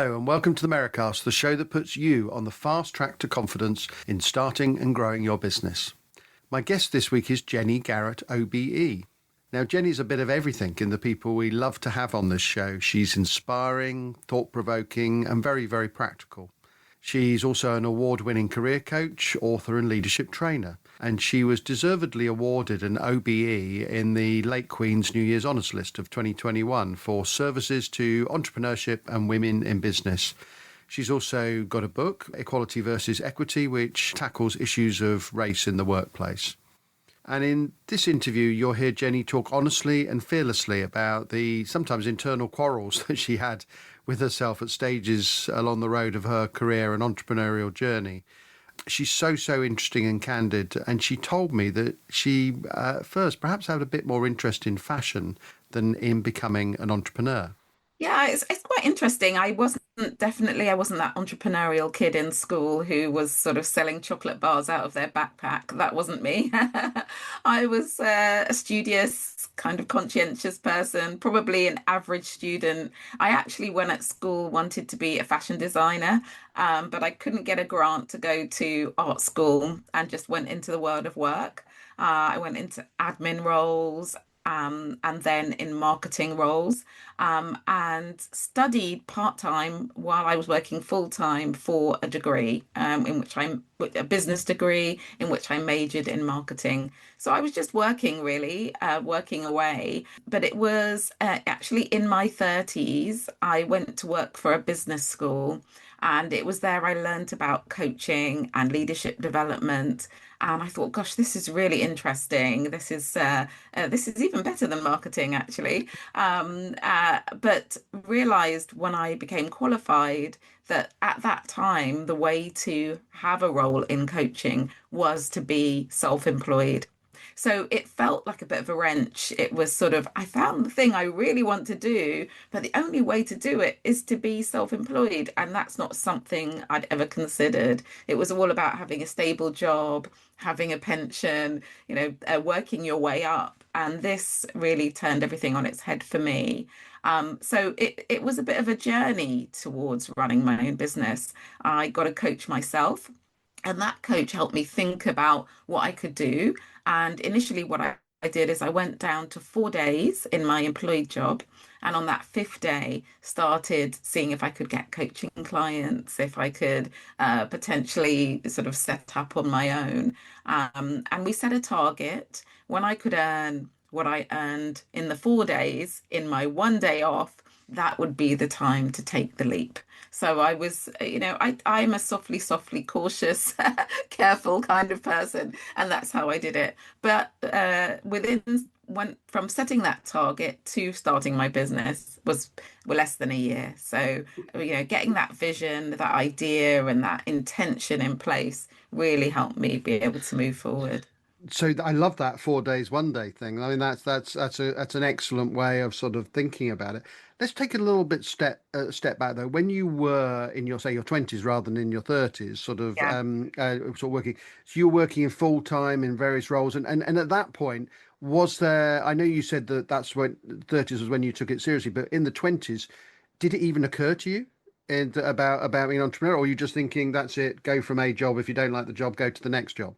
Hello and welcome to the Merri-Cast, the show that puts you on the fast track to confidence in starting and growing your business. My guest this week is Jenny Garrett, OBE. Now, Jenny's a bit of everything in the people we love to have on this show. She's inspiring, thought-provoking, and very, very practical. She's also an award-winning career coach, author, and leadership trainer. And she was deservedly awarded an OBE in the late Queen's New Year's Honours List of 2021 for services to entrepreneurship and women in business. She's also got a book, Equality versus Equity, which tackles issues of race in the workplace. And in this interview, you'll hear Jenny talk honestly and fearlessly about the sometimes internal quarrels that she had with herself at stages along the road of her career and entrepreneurial journey. She's so interesting and candid, and she told me that she first perhaps had a bit more interest in fashion than in becoming an entrepreneur. Yeah, it's quite interesting. I wasn't that entrepreneurial kid in school who was sort of selling chocolate bars out of their backpack. That wasn't me. I was a studious, kind of conscientious person, probably an average student. I actually, when at school, wanted to be a fashion designer, but I couldn't get a grant to go to art school and just went into the world of work. I went into admin roles and then in marketing roles, and studied part-time while I was working full-time for a degree, in which I'm a business degree in which I majored in marketing. So I was just working really, working away. But it was actually in my 30s, I went to work for a business school. And it was there I learned about coaching and leadership development. And I thought, gosh, this is really interesting. This is even better than marketing, actually. But realized when I became qualified that at that time, the way to have a role in coaching was to be self-employed. So it felt like a bit of a wrench. It was sort of, I found the thing I really want to do, but the only way to do it is to be self-employed. And that's not something I'd ever considered. It was all about having a stable job, having a pension, working your way up. And this really turned everything on its head for me. So it was a bit of a journey towards running my own business. I got a coach myself. And that coach helped me think about what I could do. And initially, what I did is I went down to 4 days in my employed job. And on that fifth day, started seeing if I could get coaching clients, if I could potentially sort of set up on my own. And we set a target when I could earn what I earned in the 4 days in my 1 day off. That would be the time to take the leap. So I was, I'm a softly cautious, careful kind of person, and that's how I did it. But went from setting that target to starting my business was less than a year. So, getting that vision, that idea, and that intention in place really helped me be able to move forward. So I love that 4 days, 1 day thing. I mean, that's an excellent way of sort of thinking about it. Let's take a little bit step back though. When you were in your 20s rather than in your 30s, Yeah. sort of working, so you were working in full time in various roles, and at that point, was there? I know you said that that's when 30s was when you took it seriously, but in the 20s, did it even occur to you? And about being an entrepreneur, or were you just thinking that's it, go from a job, if you don't like the job, go to the next job?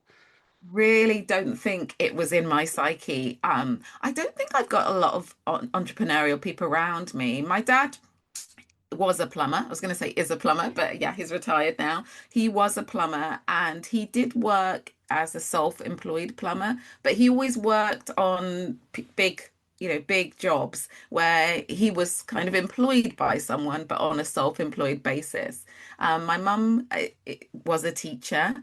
Really don't think it was in my psyche. I don't think I've got a lot of entrepreneurial people around me. My dad was a plumber. I was going to say is a plumber, but yeah, he's retired now. He was a plumber and he did work as a self-employed plumber, but he always worked on big jobs where he was kind of employed by someone, but on a self-employed basis. My mum was a teacher.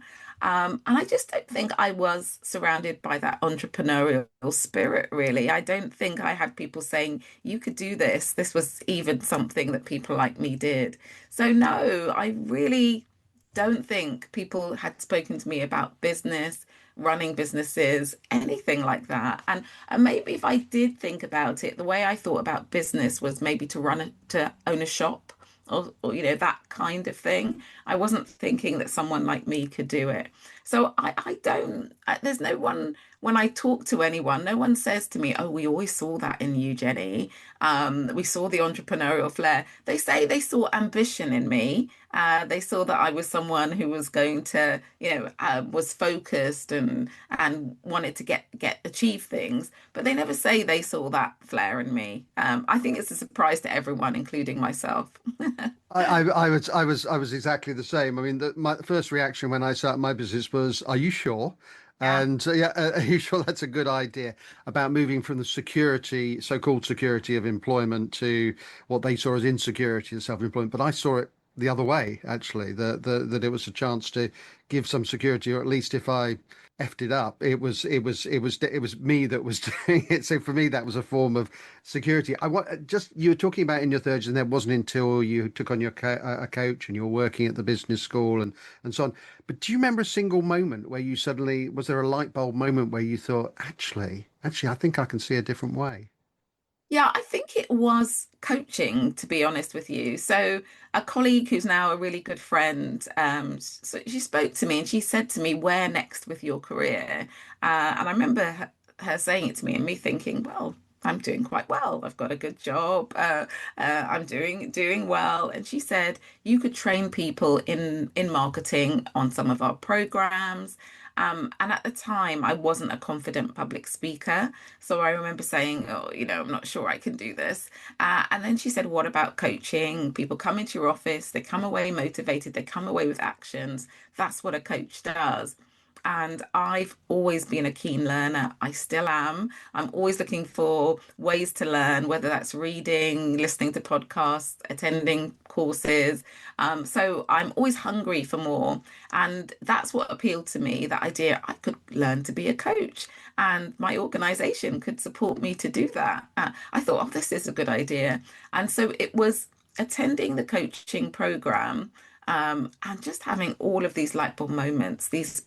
And I just don't think I was surrounded by that entrepreneurial spirit, really. I don't think I had people saying, you could do this. This was even something that people like me did. So, no, I really don't think people had spoken to me about business, running businesses, anything like that. And maybe if I did think about it, the way I thought about business was maybe to own a shop or that kind of thing. I wasn't thinking that someone like me could do it. So I don't, there's no one, when I talk to anyone, no one says to me, oh, we always saw that in you, Jenny. We saw the entrepreneurial flair. They say they saw ambition in me. They saw that I was someone who was going to, was focused and wanted to get achieve things, but they never say they saw that flair in me. I think it's a surprise to everyone, including myself. I was exactly the same. I mean, my first reaction when I started my business was, "Are you sure?" Yeah. And yeah, are you sure that's a good idea about moving from the security, so-called security of employment to what they saw as insecurity of self-employment? But I saw it the other way, actually, that it was a chance to give some security, or at least if I effed it up, it was me that was doing it. So for me, that was a form of security. I want just you were talking about in your thirds, and that wasn't until you took on a coach and you were working at the business school and so on. But do you remember a single moment where you suddenly was there a light bulb moment where you thought, actually, I think I can see a different way? Yeah, I think it was coaching, to be honest with you. So, a colleague who's now a really good friend, so she spoke to me and she said to me, "Where next with your career?" And I remember her saying it to me and me thinking, "Well, I'm doing quite well. I've got a good job. I'm doing well." And she said, "You could train people in marketing on some of our programs." And at the time, I wasn't a confident public speaker. So I remember saying, oh, I'm not sure I can do this. And then she said, what about coaching? People come into your office, they come away motivated, they come away with actions. That's what a coach does. And I've always been a keen learner. I still am. I'm always looking for ways to learn, whether that's reading, listening to podcasts, attending courses. So I'm always hungry for more. And that's what appealed to me, that idea I could learn to be a coach and my organization could support me to do that. I thought, oh, this is a good idea. And so it was attending the coaching program, and just having all of these light bulb moments, these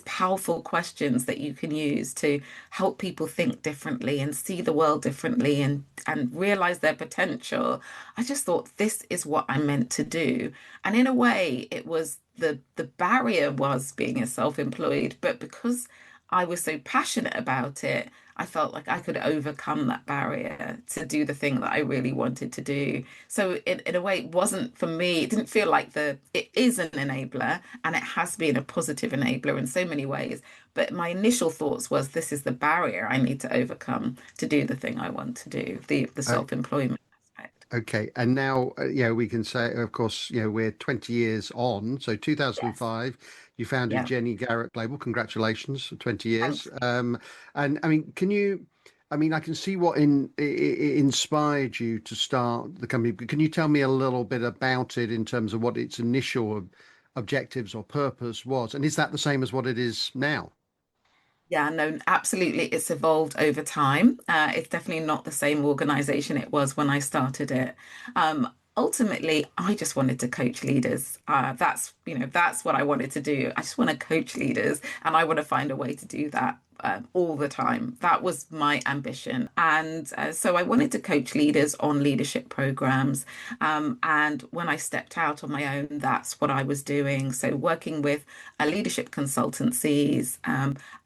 powerful questions that you can use to help people think differently and see the world differently and realize their potential. I just thought this is what I'm meant to do. And in a way, it was the barrier was being a self-employed, but because I was so passionate about it, I felt like I could overcome that barrier to do the thing that I really wanted to do. So in a way, it wasn't for me, it didn't feel like it is an enabler and it has been a positive enabler in so many ways. But my initial thoughts was this is the barrier I need to overcome to do the thing I want to do, the self-employment aspect. Okay, and now we can say, of course, we're 20 years on. So Yes. 2005, you founded Yeah. Jenny Garrett Global. Congratulations for 20 years. Thanks. And I mean, I can see what inspired you to start the company. But can you tell me a little bit about it in terms of what its initial objectives or purpose was? And is that the same as what it is now? Yeah, no, absolutely. It's evolved over time. It's definitely not the same organization it was when I started it. Ultimately, I just wanted to coach leaders. That's what I wanted to do. I just want to coach leaders, and I want to find a way to do that all the time. That was my ambition. And so I wanted to coach leaders on leadership programs. And when I stepped out on my own, that's what I was doing. So working with leadership consultancies,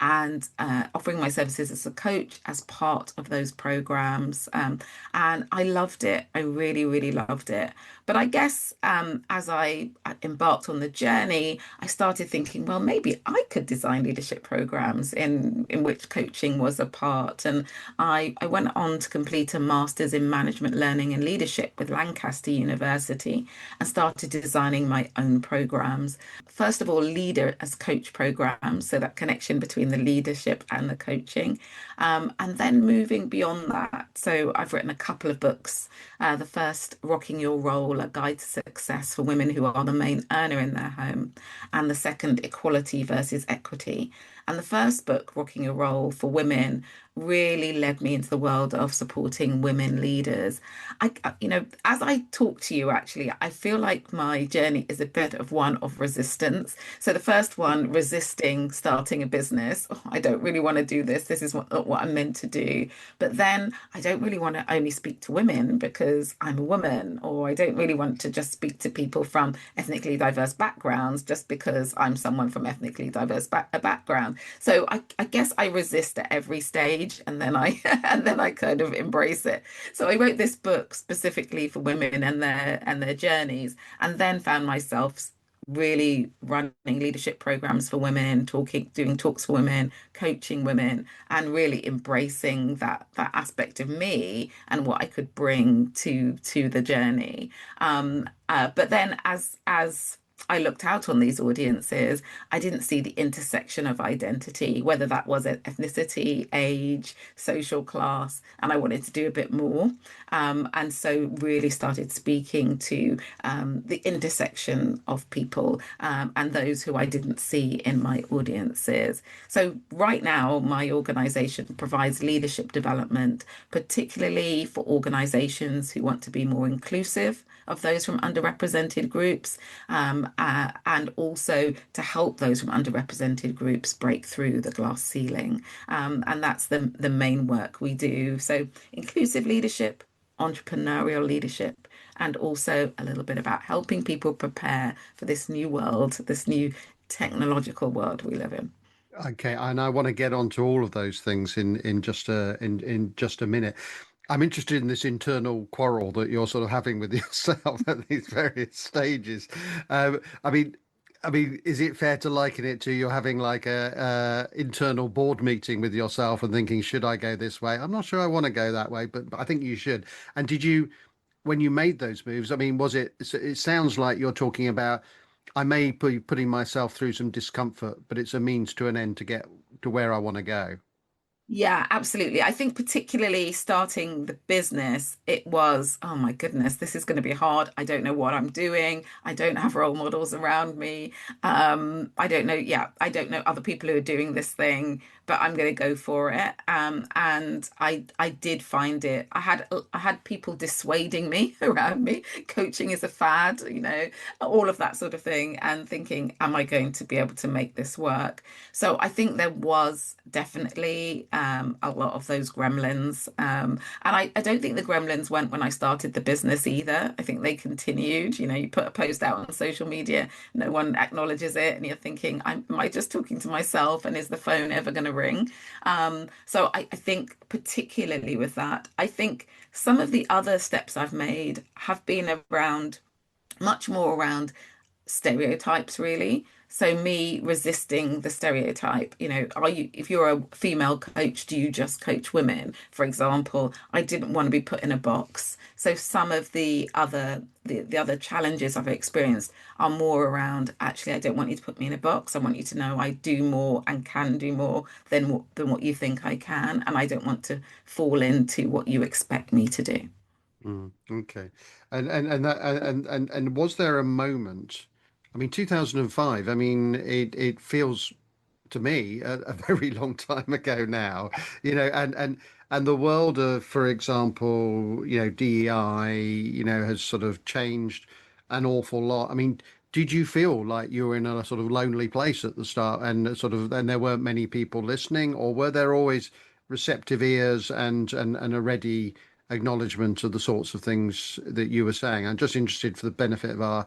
and offering my services as a coach as part of those programs. And I loved it. I really, really loved it. But I guess as I embarked on the journey, I started thinking, well, maybe I could design leadership programs in which coaching was a part. And I went on to complete a master's in management learning and leadership with Lancaster University and started designing my own programs. First of all, leader as coach programs, so that connection between the leadership and the coaching. And then moving beyond that. So I've written a couple of books. The first, Rocking Your Role, A Guide to Success for Women Who Are the Main Earner in Their Home. And the second, Equality versus Equity. And the first book, Rocking Your Role for Women, really led me into the world of supporting women leaders. As I talk to you, actually, I feel like my journey is a bit of one of resistance. So the first one, resisting starting a business. Oh, I don't really want to do this. This is what I'm meant to do. But then I don't really want to only speak to women because I'm a woman, or I don't really want to just speak to people from ethnically diverse backgrounds just because I'm someone from ethnically diverse background. So I guess I resist at every stage, and then I and then I kind of embrace it. So I wrote this book specifically for women and their journeys, and then found myself really running leadership programs for women, doing talks for women, coaching women, and really embracing that aspect of me and what I could bring to the journey. But then as I looked out on these audiences, I didn't see the intersection of identity, whether that was ethnicity, age, social class, and I wanted to do a bit more. And so really started speaking to the intersection of people and those who I didn't see in my audiences. So right now, my organization provides leadership development, particularly for organizations who want to be more inclusive of those from underrepresented groups, and also to help those from underrepresented groups break through the glass ceiling. And that's the main work we do. So inclusive leadership, entrepreneurial leadership, and also a little bit about helping people prepare for this new world, this new technological world we live in. Okay, and I want to get onto all of those things in just a minute. I'm interested in this internal quarrel that you're sort of having with yourself at these various stages. Um, I mean, is it fair to liken it to you're having like a internal board meeting with yourself and thinking, should I go this way? I'm not sure I want to go that way, but I think you should. And did you, when you made those moves, I mean, was it, it sounds like you're talking about, I may be putting myself through some discomfort, but it's a means to an end to get to where I want to go. Yeah, absolutely. I think particularly starting the business, it was, oh my goodness, this is going to be hard. I don't know what I'm doing. I don't have role models around me. I don't know. Yeah, I don't know other people who are doing this thing, but I'm going to go for it. And I did find it. I had people dissuading me around me. Coaching is a fad, all of that sort of thing, and thinking, am I going to be able to make this work? So I think there was definitely a lot of those gremlins. And I don't think the gremlins went when I started the business either. I think they continued. You put a post out on social media, no one acknowledges it, and you're thinking, am I just talking to myself? And is the phone ever going to ring? So I think, particularly with that, I think some of the other steps I've made have been around much more around stereotypes, really. So me resisting the stereotype, if you're a female coach, do you just coach women? For example, I didn't want to be put in a box. So some of the other challenges I've experienced are more around, actually, I don't want you to put me in a box. I want you to know I do more and can do more than what you think I can, and I don't want to fall into what you expect me to do. Okay. And was there a moment? I mean, 2005, I mean, it feels to me a very long time ago now, and the world of, for example, DEI, has sort of changed an awful lot. I mean, did you feel like you were in a sort of lonely place at the start and there weren't many people listening, or were there always receptive ears and a ready acknowledgement of the sorts of things that you were saying? I'm just interested for the benefit of our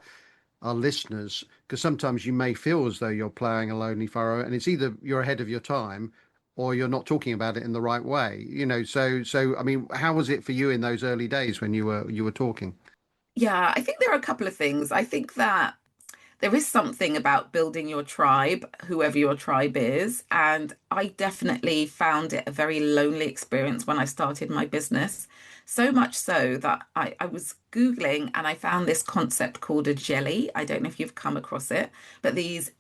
listeners, because sometimes you may feel as though you're ploughing a lonely furrow, and it's either you're ahead of your time or you're not talking about it in the right way. So I mean, how was it for you in those early days when you were talking? Yeah, I think there are a couple of things. I think that there is something about building your tribe, whoever your tribe is. And I definitely found it a very lonely experience when I started my business. So much so that I was Googling and I found this concept called a jelly. I don't know if you've come across it, but these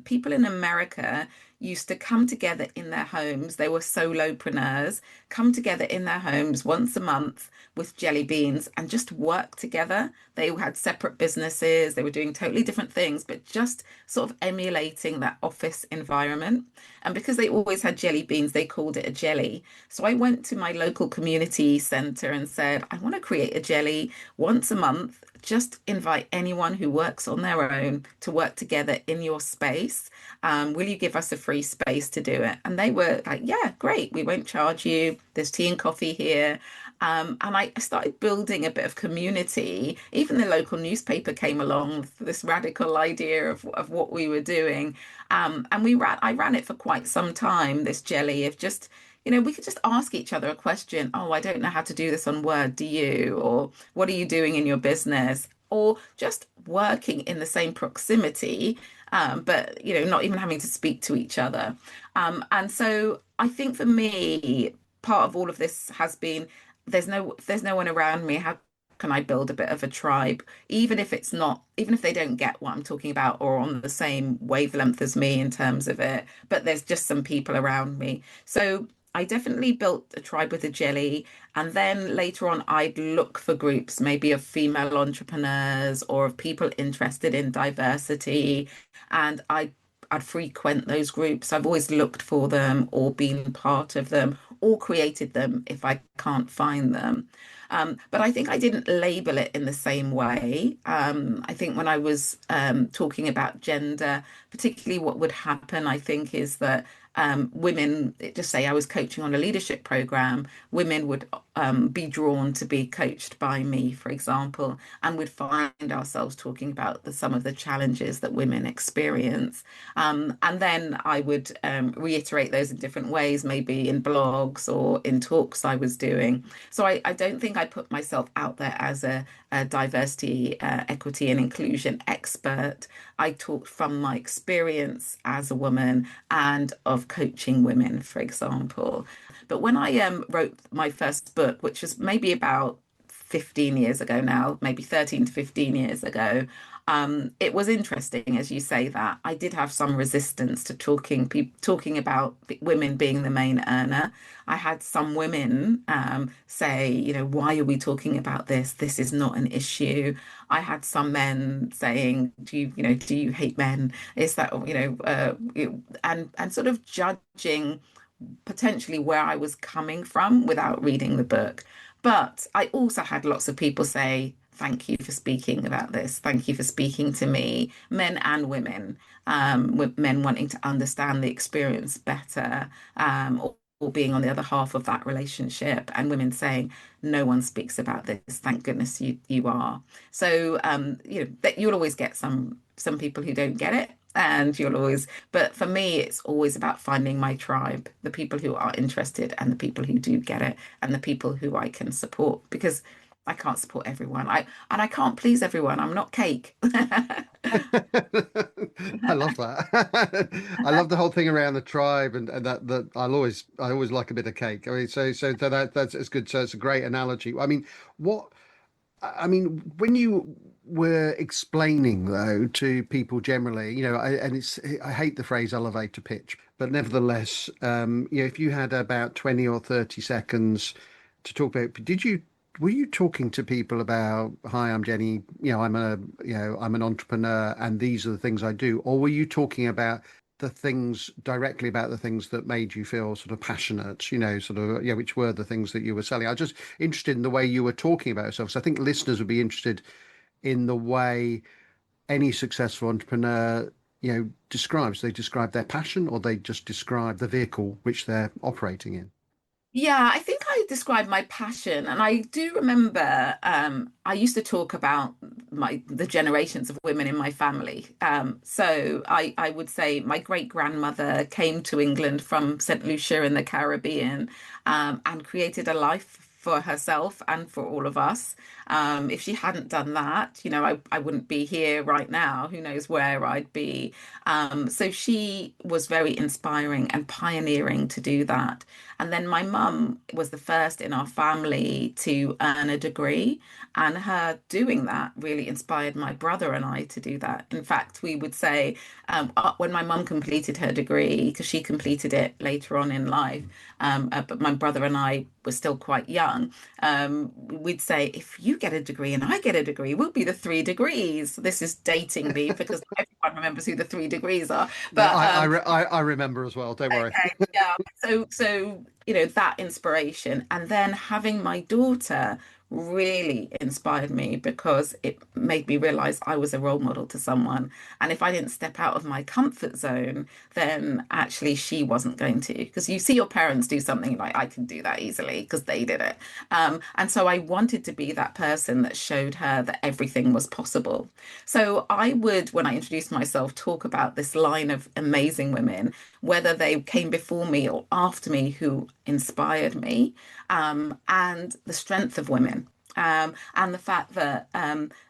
people in America used to come together in their homes. They were solopreneurs, come together in their homes once a month with jelly beans and just work together. They all had separate businesses, they were doing totally different things, but just sort of emulating that office environment. And because they always had jelly beans, they called it a jelly. So I went to my local community centre and said, I want to create a jelly once a month. Just invite anyone who works on their own to work together in your space. Will you give us a free space to do it? And they were like, yeah, great. We won't charge you. There's tea and coffee here. And I started building a bit of community. Even the local newspaper came along with this radical idea of what we were doing. And I ran it for quite some time, this jelly of just, we could just ask each other a question. Oh, I don't know how to do this on Word, do you? Or what are you doing in your business? Or just working in the same proximity, but not even having to speak to each other. And so I think for me, part of all of this has been if there's no one around me, how can I build a bit of a tribe, even if it's not, even if they don't get what I'm talking about or on the same wavelength as me in terms of it, but there's just some people around me. So I definitely built a tribe with a jelly. And then later on, I'd look for groups, maybe of female entrepreneurs or of people interested in diversity. And I'd frequent those groups. I've always looked for them or been part of them or created them if I can't find them. But I think I didn't label it in the same way. I think when I was talking about gender, particularly what would happen, I think, is that women, just say I was coaching on a leadership program, women would be drawn to be coached by me, for example, and would find ourselves talking about some of the challenges that women experience. And then I would reiterate those in different ways, maybe in blogs or in talks I was doing. So I don't think I put myself out there as a diversity, equity, and inclusion expert. I talked from my experience as a woman and of coaching women, for example. But when I wrote my first book, which was maybe about 15 years ago now, maybe 13 to 15 years ago, it was interesting, as you say, that I did have some resistance to talking about women being the main earner. I had some women say, why are we talking about this? This is not an issue. I had some men saying, do you hate men? Is that, and sort of judging potentially where I was coming from without reading the book. But I also had lots of people say, thank you for speaking about this. Thank you for speaking to me, men and women, with men wanting to understand the experience better, or being on the other half of that relationship, and women saying, no one speaks about this. Thank goodness you are. So, that you'll always get some people who don't get it. And but for me, it's always about finding my tribe, the people who are interested and the people who do get it and the people who I can support, because I can't support everyone. I can't please everyone. I'm not cake. I love that. I love the whole thing around the tribe, and that I always like a bit of cake. I mean, so that's it's good. So it's a great analogy. I mean, when you were explaining though to people generally, I hate the phrase elevator pitch, but nevertheless, if you had about 20 or 30 seconds to talk about, were you talking to people about, hi, I'm Jenny, I'm an entrepreneur and these are the things I do, or were you talking about directly about the things that made you feel sort of passionate, which were the things that you were selling? I was just interested in the way you were talking about yourself. So I think listeners would be interested in the way any successful entrepreneur, describes. They describe their passion, or they just describe the vehicle which they're operating in. Yeah, I think I described my passion, and I do remember I used to talk about the generations of women in my family. So I would say my great grandmother came to England from St. Lucia in the Caribbean, and created a life for herself and for all of us. If she hadn't done that, I wouldn't be here right now. Who knows where I'd be. So she was very inspiring and pioneering to do that. And then my mum was the first in our family to earn a degree, and her doing that really inspired my brother and I to do that. In fact, we would say when my mum completed her degree, because she completed it later on in life, but my brother and I were still quite young, we'd say, if you get a degree and I get a degree, we'll be the three degrees. This is dating me because everyone remembers who the three degrees are. No, But I remember as well. Don't worry. okay, yeah. So that inspiration, and then having my daughter really inspired me because it made me realize I was a role model to someone. And if I didn't step out of my comfort zone, then actually she wasn't going to. Because you see your parents do something like, I can do that easily because they did it. And so I wanted to be that person that showed her that everything was possible. So I would, when I introduced myself, talk about this line of amazing women, whether they came before me or after me, who inspired me, and the strength of women. And the fact that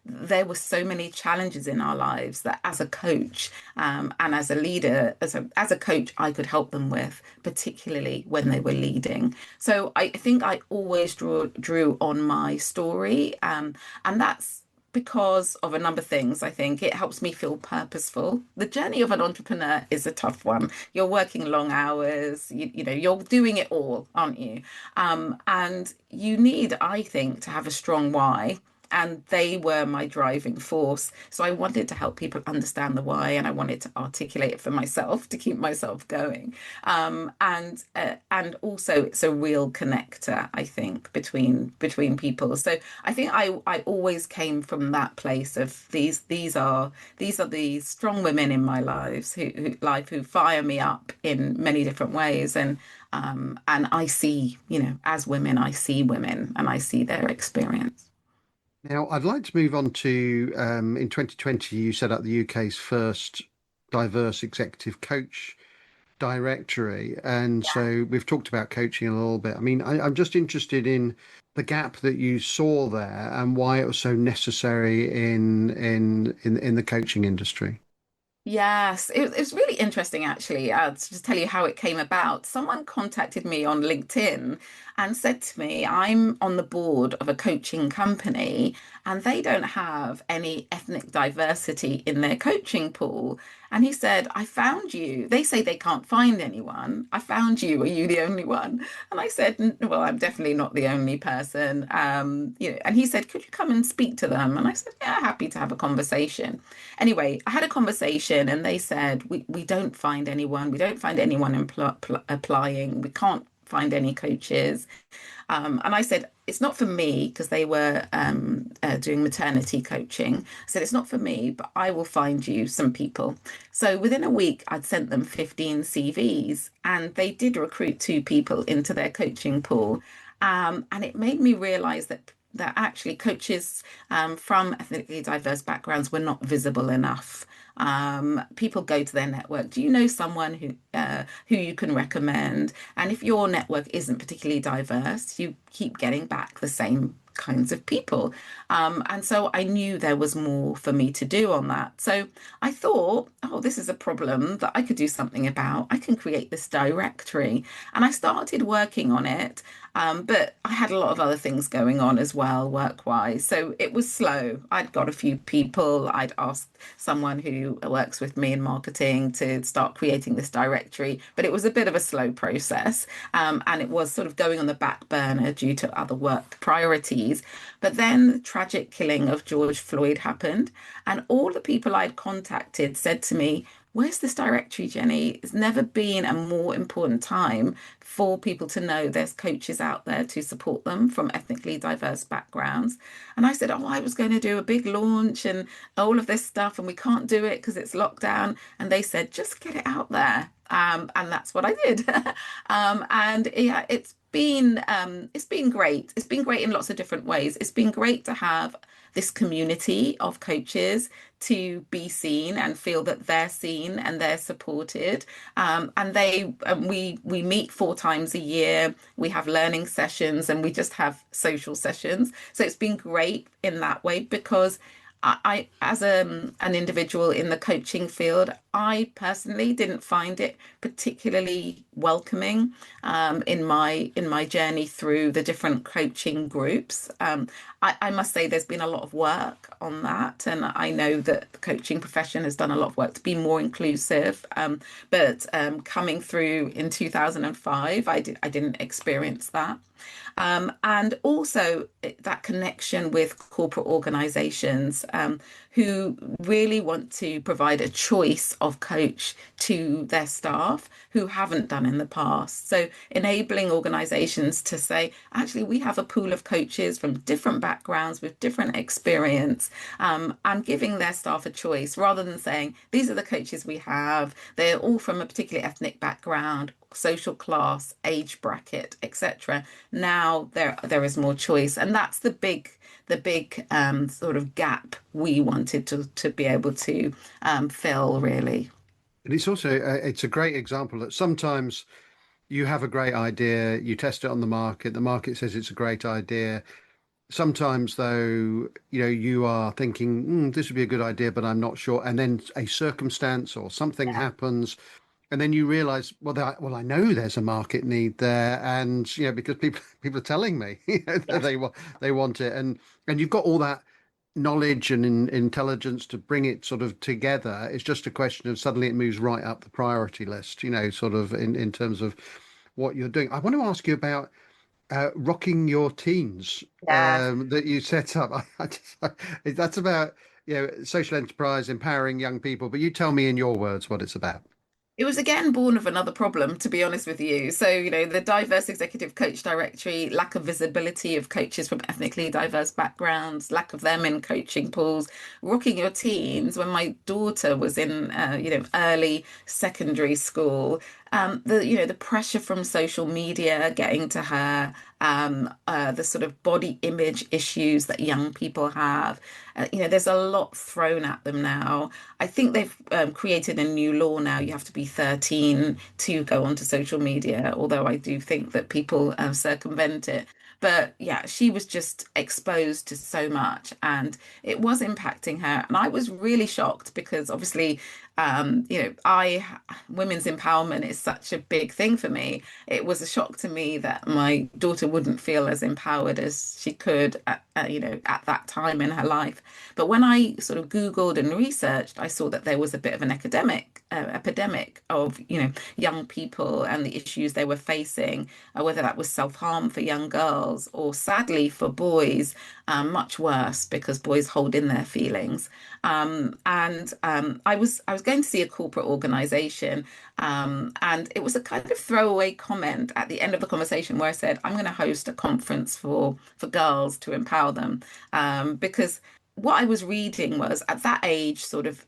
there were so many challenges in our lives that as a coach and as a leader, as a coach, I could help them with, particularly when they were leading. So I think I always drew on my story, and that's because of a number of things. I think it helps me feel purposeful. The journey of an entrepreneur is a tough one. You're working long hours, you're doing it all, aren't you? And you need, I think, to have a strong why. And they were my driving force. So I wanted to help people understand the why, and I wanted to articulate it for myself to keep myself going. And also it's a real connector, I think, between people. So I think I always came from that place of these are the strong women in my lives who fire me up in many different ways. And I see, as women, I see women and I see their experience. Now, I'd like to move on to in 2020, you set up the UK's first diverse executive coach directory. And so we've talked about coaching a little bit. I mean, I'm just interested in the gap that you saw there and why it was so necessary in the coaching industry. Yes, it was really interesting actually. To just tell you how it came about. Someone contacted me on LinkedIn and said to me, I'm on the board of a coaching company and they don't have any ethnic diversity in their coaching pool. And he said, I found you. They say they can't find anyone. I found you. Are you the only one? And I said, well, I'm definitely not the only person. And he said, could you come and speak to them? And I said, yeah, happy to have a conversation. Anyway, I had a conversation and they said, we don't find anyone. We don't find anyone applying. We can't find any coaches. And I said, it's not for me, because they were doing maternity coaching. I said, it's not for me, but I will find you some people. So within a week, I'd sent them 15 CVs and they did recruit two people into their coaching pool. And it made me realize that actually coaches from ethnically diverse backgrounds were not visible enough. People go to their network. Do you know someone who you can recommend? And if your network isn't particularly diverse, you keep getting back the same kinds of people. And so I knew there was more for me to do on that. So I thought, oh, this is a problem that I could do something about. I can create this directory. And I started working on it. But I had a lot of other things going on as well, work-wise. So it was slow. I'd got a few people. I'd asked someone who works with me in marketing to start creating this directory, but it was a bit of a slow process. And it was sort of going on the back burner due to other work priorities. But then the tragic killing of George Floyd happened, and all the people I'd contacted said to me, where's this directory, Jenny? It's never been a more important time for people to know there's coaches out there to support them from ethnically diverse backgrounds. And I said, oh, I was going to do a big launch and all of this stuff, and we can't do it because it's lockdown. And they said, just get it out there. And that's what I did. And yeah, it's it's been great. It's been great in lots of different ways. It's been great to have this community of coaches to be seen and feel that they're seen and they're supported. We meet 4 times a year. We have learning sessions and we just have social sessions. So it's been great in that way because as an individual in the coaching field, I personally didn't find it particularly welcoming in my journey through the different coaching groups. I must say there's been a lot of work on that, and I know that the coaching profession has done a lot of work to be more inclusive. But coming through in 2005, I didn't experience that. And also that connection with corporate organizations who really want to provide a choice of coach to their staff who haven't done in the past. So enabling organizations to say, actually, we have a pool of coaches from different backgrounds with different experience, and giving their staff a choice rather than saying, these are the coaches we have. They're all from a particular ethnic background, social class, age bracket, etc. Now there is more choice, and that's the big sort of gap we wanted to be able to fill, really. And it's also it's a great example that sometimes you have a great idea, you test it on the market says it's a great idea. Sometimes, though, you are thinking, this would be a good idea, but I'm not sure. And then a circumstance or something happens, and then you realize, well, I know there's a market need there, and because people are telling me that Yeah. they want it, and you've got all that knowledge and intelligence to bring it sort of together. It's just a question of suddenly it moves right up the priority list, sort of in terms of what you're doing. I want to ask you about rocking your teens Yeah. that you set up. That's about social enterprise, empowering young people. But you tell me in your words what it's about. It was again born of another problem, to be honest with you. So, the diverse executive coach directory, lack of visibility of coaches from ethnically diverse backgrounds, lack of them in coaching pools, rocking your teens. When my daughter was in, early secondary school, the pressure from social media getting to her, the sort of body image issues that young people have. There's a lot thrown at them now. I think they've created a new law now. You have to be 13 to go onto social media, although I do think that people circumvent it. But yeah, she was just exposed to so much and it was impacting her. And I was really shocked because obviously, women's empowerment is such a big thing for me. It was a shock to me that my daughter wouldn't feel as empowered as she could at that time in her life. But when I sort of Googled and researched, I saw that there was a bit of an epidemic of young people and the issues they were facing, whether that was self-harm for young girls or sadly for boys, much worse because boys hold in their feelings. And I was going to see a corporate organization, and it was a kind of throwaway comment at the end of the conversation where I said, I'm going to host a conference for girls to empower them, because what I was reading was at that age, sort of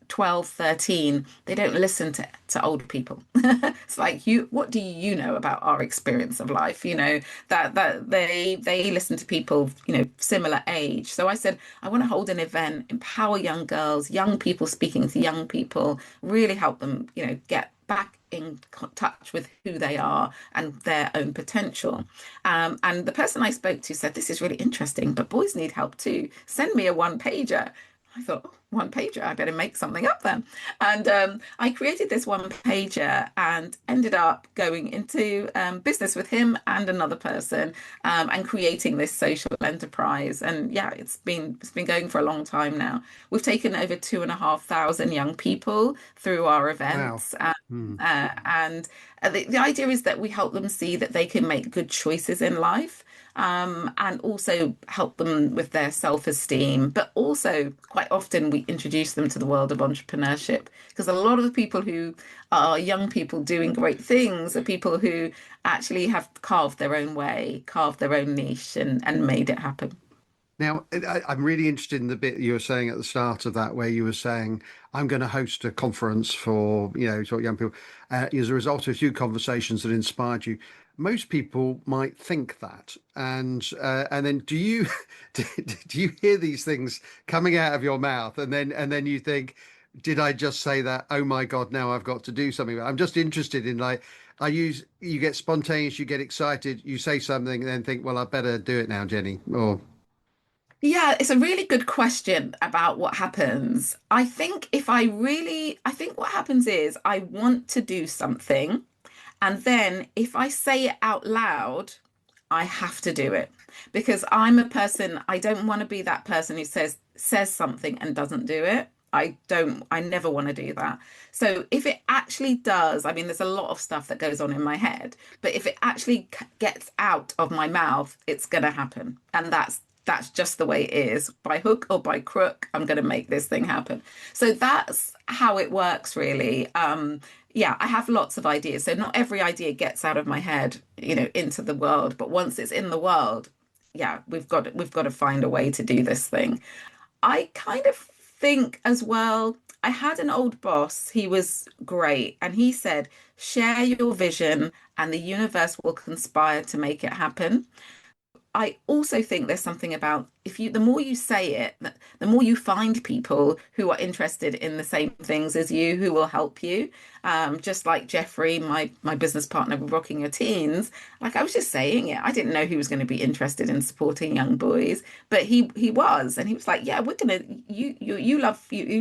12, 13, they don't listen to older people. It's like, what do you know about our experience of life? That they listen to people, similar age. So I said, I want to hold an event, empower young girls, young people speaking to young people, really help them, get back in touch with who they are and their own potential. And the person I spoke to said, this is really interesting, but boys need help too. Send me a one pager. I thought, oh, one pager, I better make something up then. And I created this one pager and ended up going into business with him and another person, and creating this social enterprise. And yeah, it's been going for a long time now. We've taken over 2,500 young people through our Wow. events. Hmm. And the idea is that we help them see that they can make good choices in life, and also help them with their self-esteem. But also, quite often, we introduce them to the world of entrepreneurship because a lot of the people who are young people doing great things are people who actually have carved their own way, carved their own niche, and made it happen. Now, I'm really interested in the bit you were saying at the start of that, where you were saying, I'm going to host a conference for, sort of young people, as a result of a few conversations that inspired you. Most people might think that. And then do you hear these things coming out of your mouth and then you think, did I just say that? Oh my God, now I've got to do something. I'm just interested in like, you get spontaneous, you get excited, you say something and then think, well, I better do it now, Jenny. Or Yeah, it's a really good question about what happens. I think what happens is I want to do something. And then if I say it out loud, I have to do it because I'm a person, I don't want to be that person who says something and doesn't do it. I never want to do that. So if it actually does, I mean, there's a lot of stuff that goes on in my head, but if it actually gets out of my mouth, it's going to happen. And that's just the way it is. By hook or by crook, I'm going to make this thing happen. So that's how it works, really. Yeah, I have lots of ideas. So not every idea gets out of my head, into the world. But once it's in the world, yeah, we've got to find a way to do this thing. I kind of think as well, I had an old boss, he was great, and he said, share your vision and the universe will conspire to make it happen. I also think there's something about the more you say it, the more you find people who are interested in the same things as you, who will help you. Just like Jeffrey, my business partner with Rocking Your Teens, like I was just saying it. I didn't know he was going to be interested in supporting young boys, but he was, and he was like, "Yeah, we're gonna you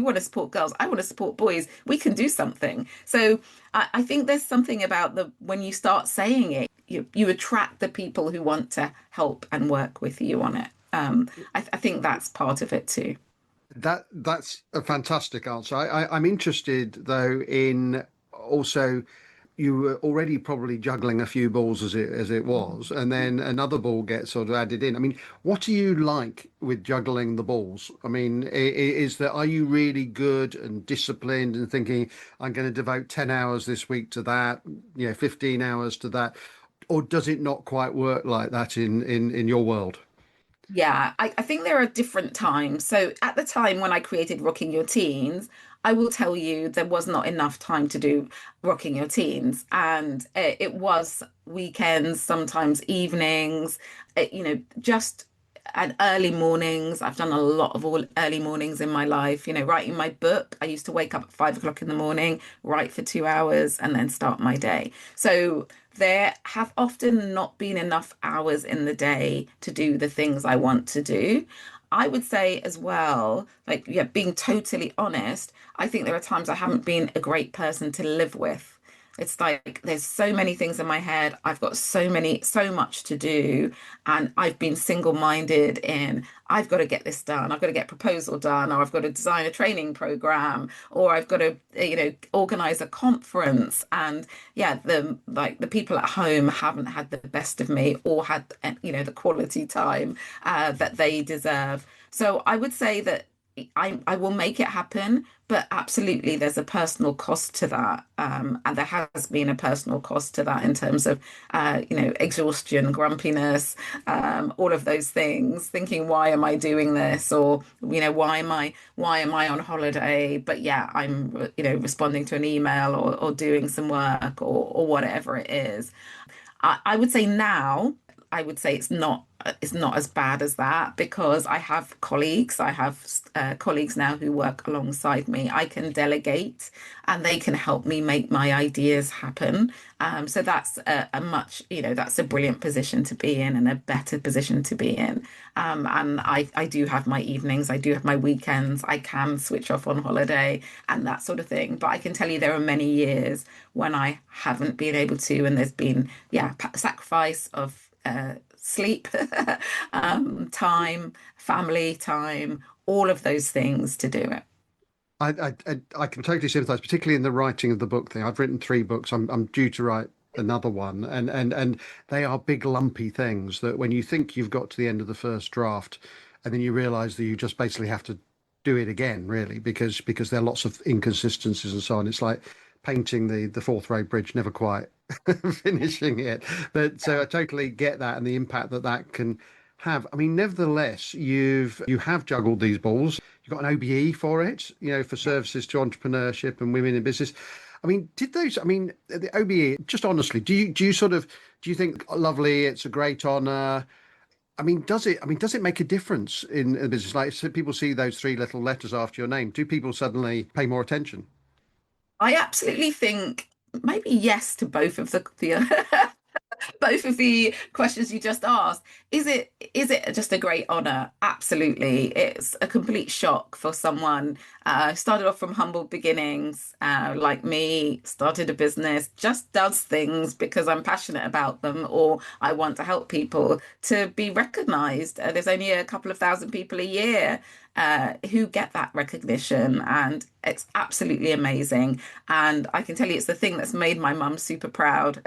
want to support girls, I want to support boys. We can do something." So I think there's something about the when you start saying it, you attract the people who want to help and work with you on it. I think that's part of it too. that's a fantastic answer. I'm interested though in also you were already probably juggling a few balls as it was, and then another ball gets sort of added in. I mean, what do you like with juggling the balls? I mean, is that are you really good and disciplined and thinking I'm going to devote 10 hours this week to that, 15 hours to that, or does it not quite work like that in your world? Yeah, I think there are different times. So at the time when I created Rocking Your Teens, I will tell you there was not enough time to do Rocking Your Teens. And it was weekends, sometimes evenings, just and early mornings. I've done a lot of all early mornings in my life. Writing my book, I used to wake up at 5 o'clock in the morning, write for 2 hours, and then start my day. So there have often not been enough hours in the day to do the things I want to do. I would say as well, like, yeah, being totally honest, I think there are times I haven't been a great person to live with. It's like there's so many things in my head. I've got so much to do, and I've been single-minded in I've got to get this done. I've got to get proposal done, or I've got to design a training program, or I've got to, organize a conference. And yeah, the people at home haven't had the best of me or had, the quality time that they deserve. So I would say that I will make it happen, but absolutely there's a personal cost to that. And there has been a personal cost to that in terms of, exhaustion, grumpiness, all of those things, thinking, why am I doing this? Or, why am I on holiday? But yeah, I'm, responding to an email or doing some work or whatever it is. I would say now, I would say it's not as bad as that because I have colleagues. I have colleagues now who work alongside me. I can delegate, and they can help me make my ideas happen. So that's that's a brilliant position to be in and a better position to be in. And I do have my evenings. I do have my weekends. I can switch off on holiday and that sort of thing. But I can tell you there are many years when I haven't been able to, and there's been, yeah, sacrifice of sleep, time, family time, all of those things to do it. I can totally sympathize, particularly in the writing of the book thing. I've written 3 books. I'm due to write another one, and they are big lumpy things that when you think you've got to the end of the first draft, and then you realise that you just basically have to do it again, really, because there are lots of inconsistencies and so on. It's like painting the Forth Road Bridge, never quite finishing it. But so I totally get that and the impact that can have. I mean, nevertheless, you have juggled these balls. You've got an OBE for it, for services to entrepreneurship and women in business. I mean, the OBE, just honestly, do you think lovely, it's a great honor? Does it make a difference in a business? Like, so people see those three little letters after your name. Do people suddenly pay more attention? I absolutely think maybe yes to both of the both of the questions you just asked. Is it just a great honor? Absolutely. It's a complete shock for someone started off from humble beginnings, like me, started a business, just does things because I'm passionate about them or I want to help people, to be recognized. There's only a couple of thousand people a year who get that recognition, and it's absolutely amazing. And I can tell you, it's the thing that's made my mum super proud.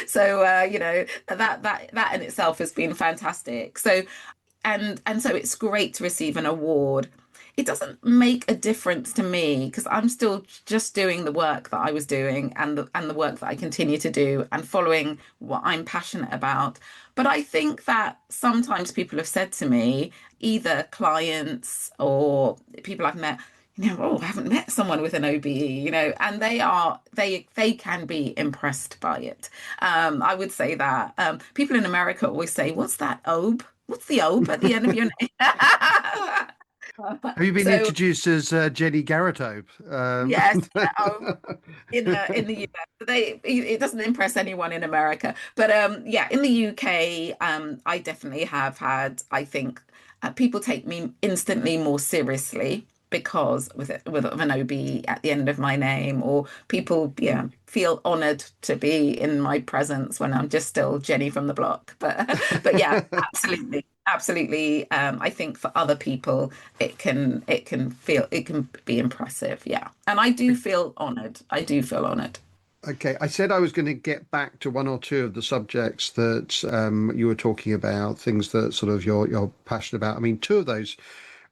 So that in itself has been fantastic. So and so it's great to receive an award. It doesn't make a difference to me because I'm still just doing the work that I was doing, and the work that I continue to do, and following what I'm passionate about. But I think that sometimes people have said to me, either clients or people I've met, oh, I haven't met someone with an OBE, and they can be impressed by it. I would say that people in America always say, "What's that OBE? What's the OBE at the end of your name?" Have you been So introduced as Jenny Garrett? yes, yeah, in the US, it doesn't impress anyone in America, but yeah, in the UK, I definitely have had. I think people take me instantly more seriously because with an OB at the end of my name, or people, yeah, feel honoured to be in my presence when I'm just still Jenny from the block. But yeah, absolutely. Absolutely. I think for other people it can be impressive, yeah, and I do feel honored. I do feel honored. Okay, I said I was going to get back to one or two of the subjects that you were talking about, things that sort of you're passionate about. I mean, two of those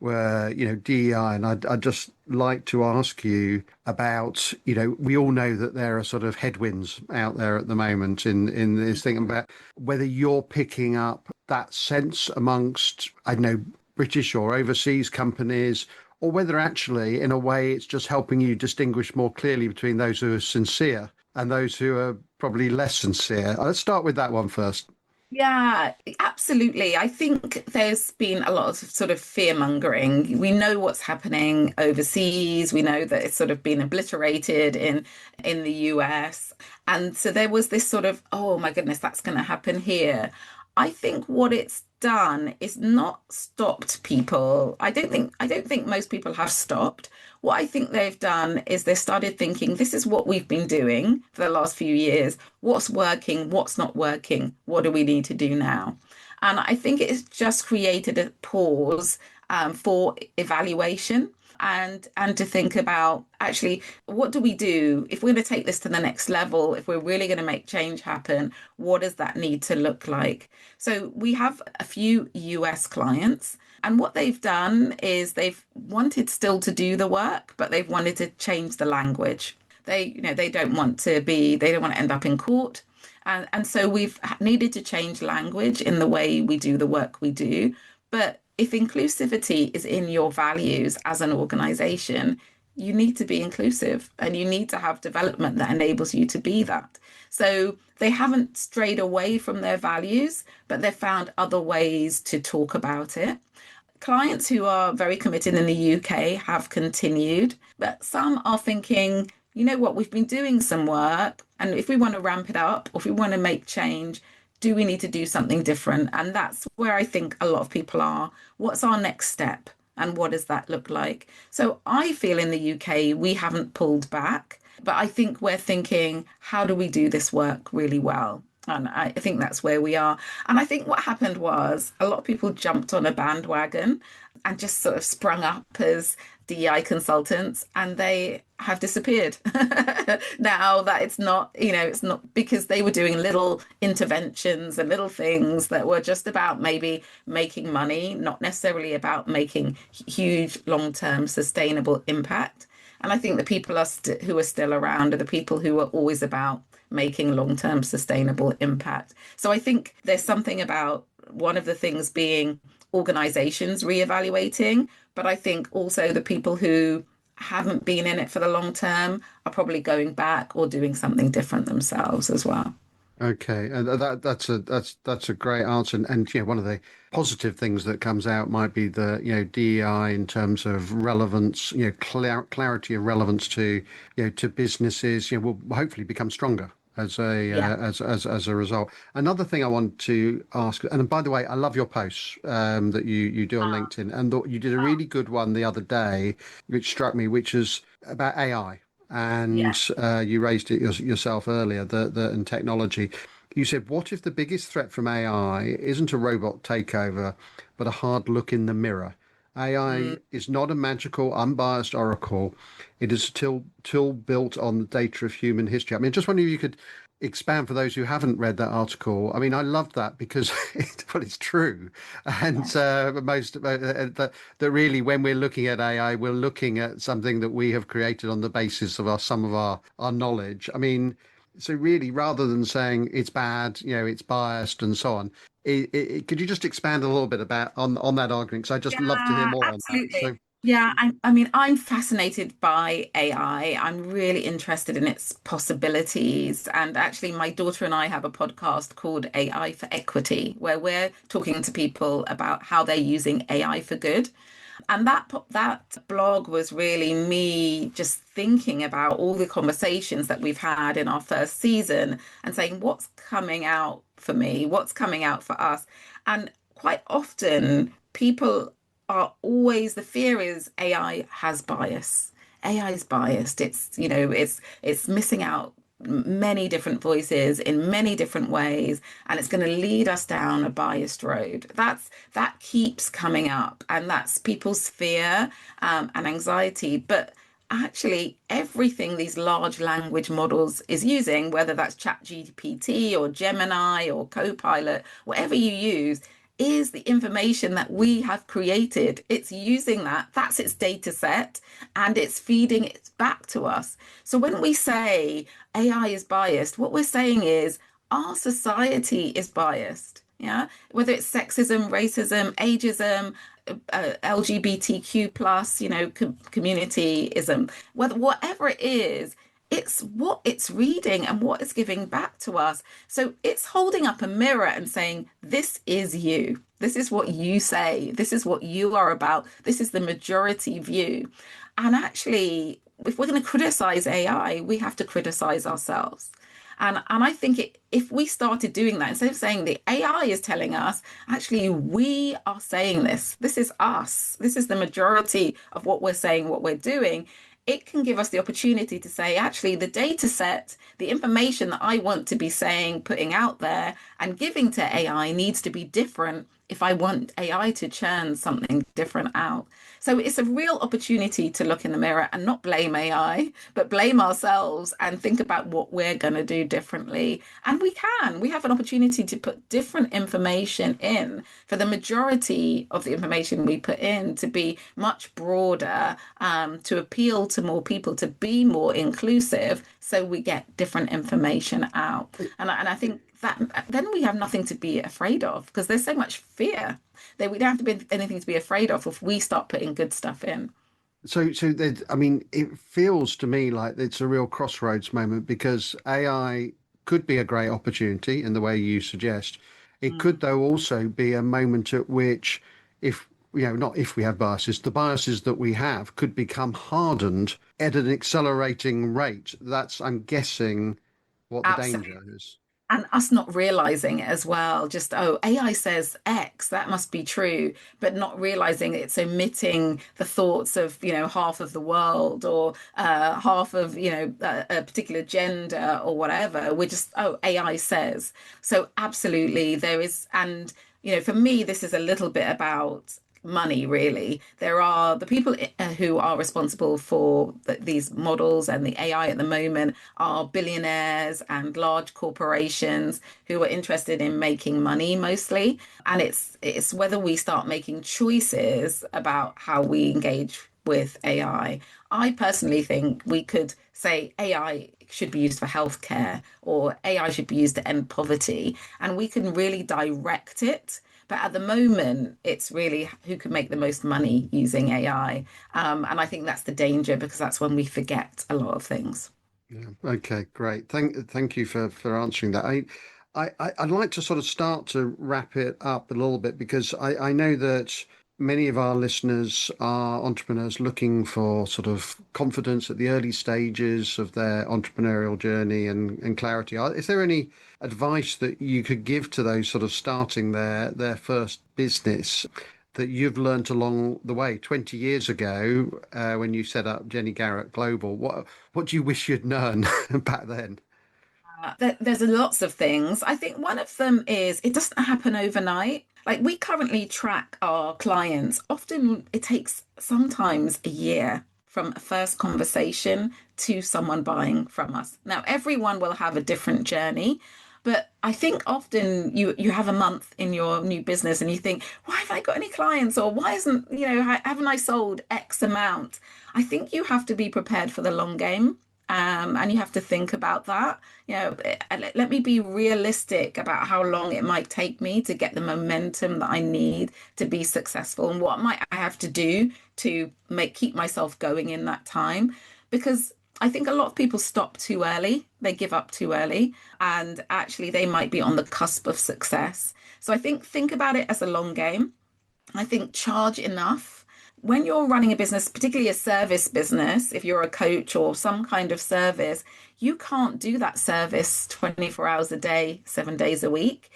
were, DEI, and I'd just like to ask you about, we all know that there are sort of headwinds out there at the moment in this thing, about whether you're picking up that sense amongst, I don't know, British or overseas companies, or whether actually, in a way, it's just helping you distinguish more clearly between those who are sincere and those who are probably less sincere. Let's start with that one first. Yeah, absolutely. I think there's been a lot of sort of fear mongering. We know what's happening overseas. We know that it's sort of been obliterated in the US. And so there was this sort of, oh my goodness, that's going to happen here. I think what it's done is not stopped people. I don't think most people have stopped. What I think they've done is they started thinking, this is what we've been doing for the last few years. What's working? What's not working? What do we need to do now? And I think it's just created a pause for evaluation, and to think about, actually, what do we do if we're going to take this to the next level? If we're really going to make change happen, what does that need to look like? So we have a few US clients, and what they've done is they've wanted still to do the work, but they've wanted to change the language. They don't want to end up in court. And so we've needed to change language in the way we do the work we do. But if inclusivity is in your values as an organization, you need to be inclusive, and you need to have development that enables you to be that. So they haven't strayed away from their values, but they've found other ways to talk about it. Clients who are very committed in the UK have continued, but some are thinking, you know what, we've been doing some work, and if we want to ramp it up, or if we want to make change, do we need to do something different? And that's where I think a lot of people are. What's our next step? And what does that look like? So I feel in the UK, we haven't pulled back, but I think we're thinking, how do we do this work really well? And I think that's where we are. And I think what happened was a lot of people jumped on a bandwagon and just sort of sprung up as DEI consultants, and they have disappeared. Now that it's not because they were doing little interventions and little things that were just about maybe making money, not necessarily about making huge long-term sustainable impact. And I think the people who are still around are the people who are always about making long-term sustainable impact. So I think there's something about one of the things being organizations reevaluating, but I think also the people who haven't been in it for the long term are probably going back or doing something different themselves as well. Okay, and that's a great answer. And one of the positive things that comes out might be the DEI in terms of relevance, clarity of relevance to to businesses. Will hopefully become stronger as a Yeah. as a result. Another thing I want to ask, and by the way, I love your posts that you do on Ah, LinkedIn, and you did a really good one the other day, which struck me, which is about AI. yeah. And you raised it yourself earlier, and technology. You said, what if the biggest threat from AI isn't a robot takeover, but a hard look in the mirror? Mm. AI is not a magical, unbiased oracle. It is a tool built on the data of human history. I mean, just wondering if you could expand for those who haven't read that article. I mean, I loved that because well, it's true, and Yeah. that really, when we're looking at AI, we're looking at something that we have created on the basis of some of our knowledge. I mean, so really, rather than saying it's bad, it's biased and so on, could you just expand a little bit about on that argument? Because I just love to hear Yeah, more on that. absolutely. So, Yeah, I mean, I'm fascinated by AI. I'm really interested in its possibilities. And actually, my daughter and I have a podcast called AI for Equity, where we're talking to people about how they're using AI for good. And that blog was really me just thinking about all the conversations that we've had in our first season and saying, what's coming out for me? What's coming out for us? And quite often, people are always, the fear is AI has bias. AI is biased. It's missing out many different voices in many different ways, and it's going to lead us down a biased road. That keeps coming up, and that's people's fear and anxiety. But actually, everything these large language models is using, whether that's ChatGPT or Gemini or Copilot, whatever you use, is the information that we have created. It's using that. That's its data set, and it's feeding it back to us. So when we say AI is biased, what we're saying is our society is biased. Yeah, whether it's sexism, racism, ageism, LGBTQ plus, communityism, whatever it is, it's what it's reading and what it's giving back to us. So it's holding up a mirror and saying, this is you. This is what you say. This is what you are about. This is the majority view. And actually, if we're going to criticize AI, we have to criticize ourselves. And I think if we started doing that, instead of saying the AI is telling us, actually, we are saying this. This is us. This is the majority of what we're saying, what we're doing. It can give us the opportunity to say, actually, the data set, the information that I want to be saying, putting out there and giving to AI needs to be different if I want AI to churn something different out. So it's a real opportunity to look in the mirror and not blame AI, but blame ourselves and think about what we're going to do differently. And we have an opportunity to put different information in for the majority of the information we put in to be much broader, to appeal to more people, to be more inclusive, so we get different information out. And I think that then we have nothing to be afraid of because there's so much fear that we don't have to be anything to be afraid of if we start putting good stuff in. I mean, it feels to me like it's a real crossroads moment because AI could be a great opportunity in the way you suggest. It could, Mm. though, also be a moment at which, if not if we have biases, the biases that we have could become hardened at an accelerating rate. That's, I'm guessing, what the Absolutely. danger is. And us not realizing it as well, just, oh, AI says X, that must be true, but not realizing it's omitting the thoughts of, half of the world or half of, a particular gender or whatever. We're just, oh, AI says. So absolutely there is, and, for me, this is a little bit about money, really. There are the people who are responsible for these models and the AI at the moment are billionaires and large corporations who are interested in making money mostly. And it's whether we start making choices about how we engage with AI. I personally think we could say AI should be used for healthcare or AI should be used to end poverty, and we can really direct it. But at the moment, it's really who can make the most money using AI. And I think that's the danger, because that's when we forget a lot of things. Yeah. Okay, great. Thank you for answering that. I'd like to sort of start to wrap it up a little bit, because I know that many of our listeners are entrepreneurs looking for sort of confidence at the early stages of their entrepreneurial journey and clarity. Is there any advice that you could give to those sort of starting their first business that you've learnt along the way 20 years ago when you set up Jenny Garrett Global? What do you wish you'd known back then? There's lots of things. I think one of them is it doesn't happen overnight. Like, we currently track our clients. Often it takes sometimes a year from a first conversation to someone buying from us. Now, everyone will have a different journey, but I think often you have a month in your new business and you think, why haven't I got any clients? Or why isn't, haven't I sold X amount? I think you have to be prepared for the long game. And you have to think about that. Let me be realistic about how long it might take me to get the momentum that I need to be successful, and what might I have to do to keep myself going in that time. Because I think a lot of people stop too early, they give up too early, and actually they might be on the cusp of success. So I think about it as a long game. I think charge enough. When you're running a business, particularly a service business, if you're a coach or some kind of service, you can't do that service 24 hours a day, 7 days a week.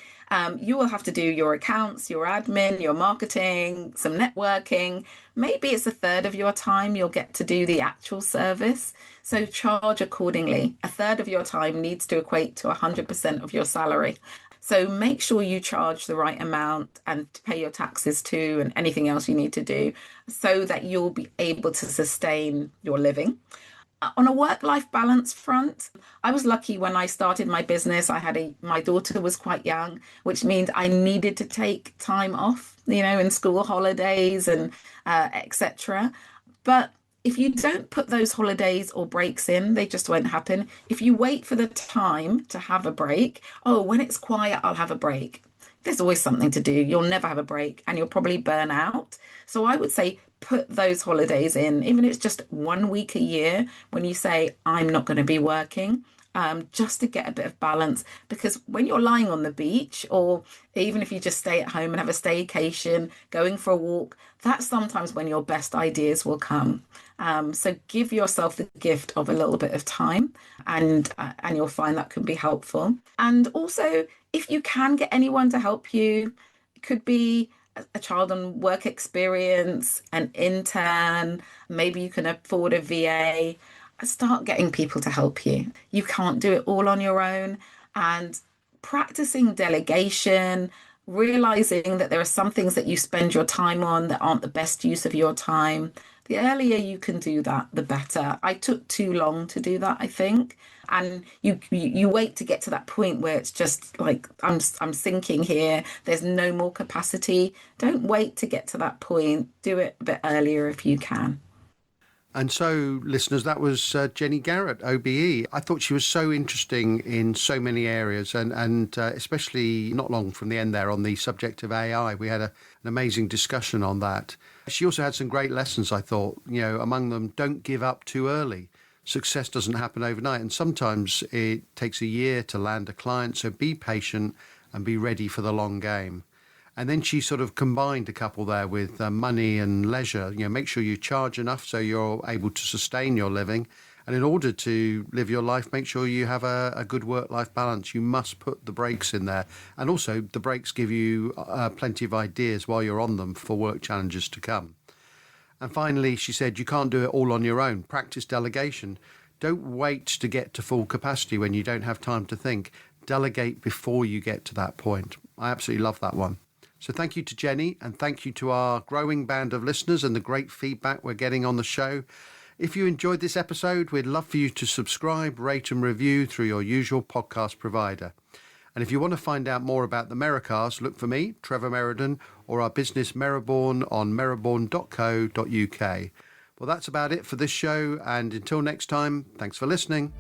You will have to do your accounts, your admin, your marketing, some networking. Maybe it's a third of your time you'll get to do the actual service. So charge accordingly. A third of your time needs to equate to 100% of your salary. So make sure you charge the right amount and pay your taxes too, and anything else you need to do, so that you'll be able to sustain your living. On a work-life balance front, I was lucky when I started my business. My daughter was quite young, which means I needed to take time off, in school holidays and etc. But if you don't put those holidays or breaks in, they just won't happen. If you wait for the time to have a break, when it's quiet, I'll have a break. There's always something to do. You'll never have a break, and you'll probably burn out. So I would say put those holidays in, even if it's just 1 week a year when you say, I'm not going to be working. Just to get a bit of balance, because when you're lying on the beach, or even if you just stay at home and have a staycation, going for a walk, that's sometimes when your best ideas will come. So give yourself the gift of a little bit of time, and you'll find that can be helpful. And also, if you can get anyone to help you, it could be a child on work experience, an intern, maybe you can afford a VA. Start getting people to help you. You can't do it all on your own. And practicing delegation, realizing that there are some things that you spend your time on that aren't the best use of your time. The earlier you can do that, the better. I took too long to do that, I think. And you wait to get to that point where it's just like, I'm sinking here. There's no more capacity. Don't wait to get to that point. Do it a bit earlier if you can. And so, listeners, that was Jenny Garrett, OBE. I thought she was so interesting in so many areas, and especially not long from the end there on the subject of AI. We had an amazing discussion on that. She also had some great lessons, I thought, among them, don't give up too early. Success doesn't happen overnight, and sometimes it takes a year to land a client, so be patient and be ready for the long game. And then she sort of combined a couple there with money and leisure. Make sure you charge enough so you're able to sustain your living. And in order to live your life, make sure you have a good work-life balance. You must put the breaks in there. And also, the breaks give you plenty of ideas while you're on them for work challenges to come. And finally, she said, you can't do it all on your own. Practice delegation. Don't wait to get to full capacity when you don't have time to think. Delegate before you get to that point. I absolutely love that one. So thank you to Jenny, and thank you to our growing band of listeners and the great feedback we're getting on the show. If you enjoyed this episode, we'd love for you to subscribe, rate and review through your usual podcast provider. And if you want to find out more about the Merri-Cast, look for me, Trevor Meriden, or our business Merriborn on merriborn.co.uk. Well, that's about it for this show, and until next time, thanks for listening.